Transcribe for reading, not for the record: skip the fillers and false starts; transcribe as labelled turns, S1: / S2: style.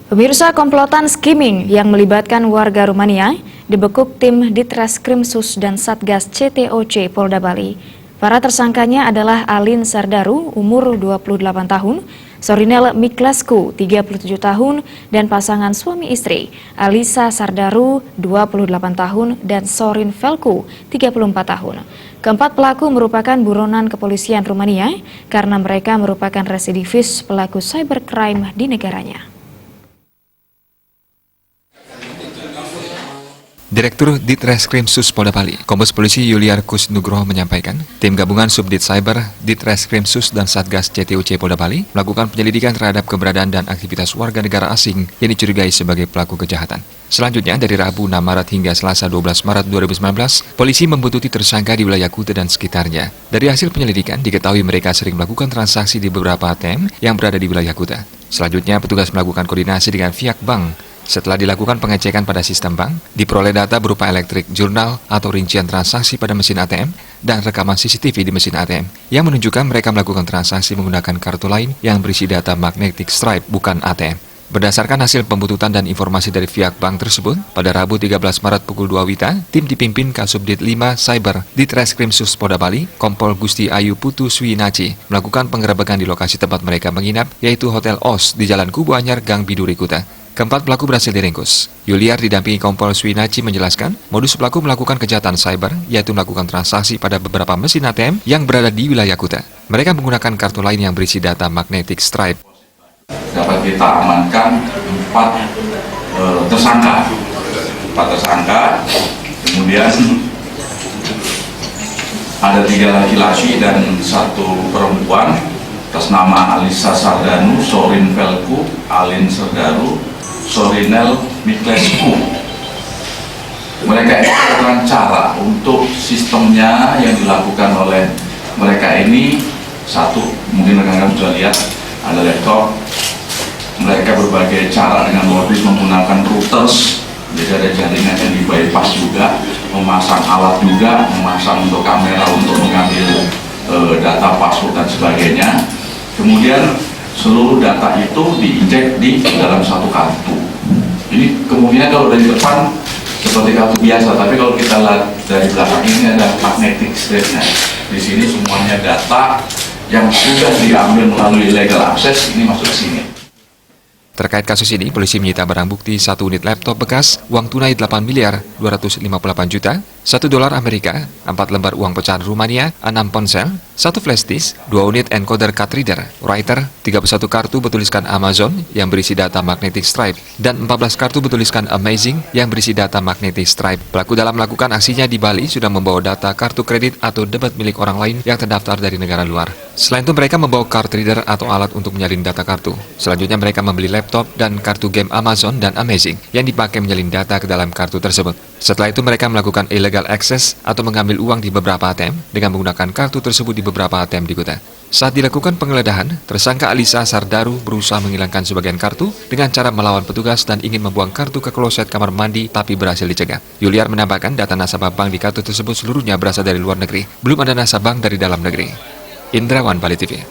S1: Pemirsa, komplotan skimming yang melibatkan warga Rumania dibekuk tim Ditreskrimsus dan Satgas CTOC Polda Bali. Para tersangkanya adalah Alin Sardaru, umur 28 tahun, Sorinel Miklescu, 37 tahun, dan pasangan suami istri, Alisa Sardaru, 28 tahun, dan Sorin Velku, 34 tahun. Keempat pelaku merupakan buronan kepolisian Rumania karena mereka merupakan residivis pelaku cybercrime di negaranya.
S2: Direktur Ditreskrimsus Polda Bali, Kombes Polisi Yuliarkus Nugroho menyampaikan, tim gabungan Subdit Cyber, Ditreskrimsus dan Satgas CTOC Polda Bali melakukan penyelidikan terhadap keberadaan dan aktivitas warga negara asing yang dicurigai sebagai pelaku kejahatan. Selanjutnya, dari Rabu 6 Maret hingga Selasa 12 Maret 2019, polisi membuntuti tersangka di wilayah Kuta dan sekitarnya. Dari hasil penyelidikan, diketahui mereka sering melakukan transaksi di beberapa ATM yang berada di wilayah Kuta. Selanjutnya, petugas melakukan koordinasi dengan pihak bank. Setelah dilakukan pengecekan pada sistem bank, diperoleh data berupa elektrik jurnal atau rincian transaksi pada mesin ATM dan rekaman CCTV di mesin ATM yang menunjukkan mereka melakukan transaksi menggunakan kartu lain yang berisi data magnetic stripe bukan ATM. Berdasarkan hasil pembuntutan dan informasi dari pihak bank tersebut, pada Rabu 13 Maret pukul 2 WITA, tim dipimpin Kasubdit 5 Cyber Ditreskrimsus Polda Bali, Kompol Gusti Ayu Putu Swinaci, melakukan penggerebekan di lokasi tempat mereka menginap, yaitu Hotel Os di Jalan Kubu Anyar, Gang Biduri, Kuta. Keempat pelaku berhasil diringkus. Yuliar didampingi Kompol Swinaci menjelaskan, modus pelaku melakukan kejahatan cyber, yaitu melakukan transaksi pada beberapa mesin ATM yang berada di wilayah Kuta. Mereka menggunakan kartu lain yang berisi data magnetic stripe.
S3: Dapat kita amankan 4 tersangka, kemudian ada 3 laki-laki dan 1 perempuan atas nama Alisa Sardaru, Sorin Velku, Alin Sardaru, Sorinel Miklescu. Mereka ini adalah cara untuk sistemnya yang dilakukan oleh mereka ini. Satu, mungkin rekan-rekan sudah lihat, ada laptop. Mereka berbagai cara dengan modus menggunakan routers, jadi ada jaringan yang di bypass juga, memasang alat juga, memasang untuk kamera untuk mengambil data password dan sebagainya. Kemudian seluruh data itu diinjek di dalam satu kartu. Ini kemungkinan kalau dari depan seperti kartu biasa, tapi kalau kita lihat dari belakang ini ada magnetic stripe-nya. Di sini semuanya data yang sudah diambil melalui legal access ini masuk ke sini.
S2: Terkait kasus ini, polisi menyita barang bukti 1 unit laptop bekas, uang tunai 8 miliar 258 juta, 1 dolar Amerika, 4 lembar uang pecahan Rumania, 6 ponsel, 1 flash disk, 2 unit encoder card reader, writer, 31 kartu bertuliskan Amazon yang berisi data magnetic stripe, dan 14 kartu bertuliskan Amazing yang berisi data magnetic stripe. Pelaku dalam melakukan aksinya di Bali sudah membawa data kartu kredit atau debit milik orang lain yang terdaftar dari negara luar. Selain itu, mereka membawa card reader atau alat untuk menyalin data kartu. Selanjutnya, mereka membeli laptop dan kartu game Amazon dan Amazing yang dipakai menyalin data ke dalam kartu tersebut. Setelah itu, mereka melakukan illegal access atau mengambil uang di beberapa ATM dengan menggunakan kartu tersebut di beberapa ATM di Kuta. Saat dilakukan penggeledahan, tersangka Alisa Sardaru berusaha menghilangkan sebagian kartu dengan cara melawan petugas dan ingin membuang kartu ke kloset kamar mandi tapi berhasil dicegah. Yuliar menambahkan data nasabah bank di kartu tersebut seluruhnya berasal dari luar negeri. Belum ada nasabah bank dari dalam negeri. Indrawan, Bali TV.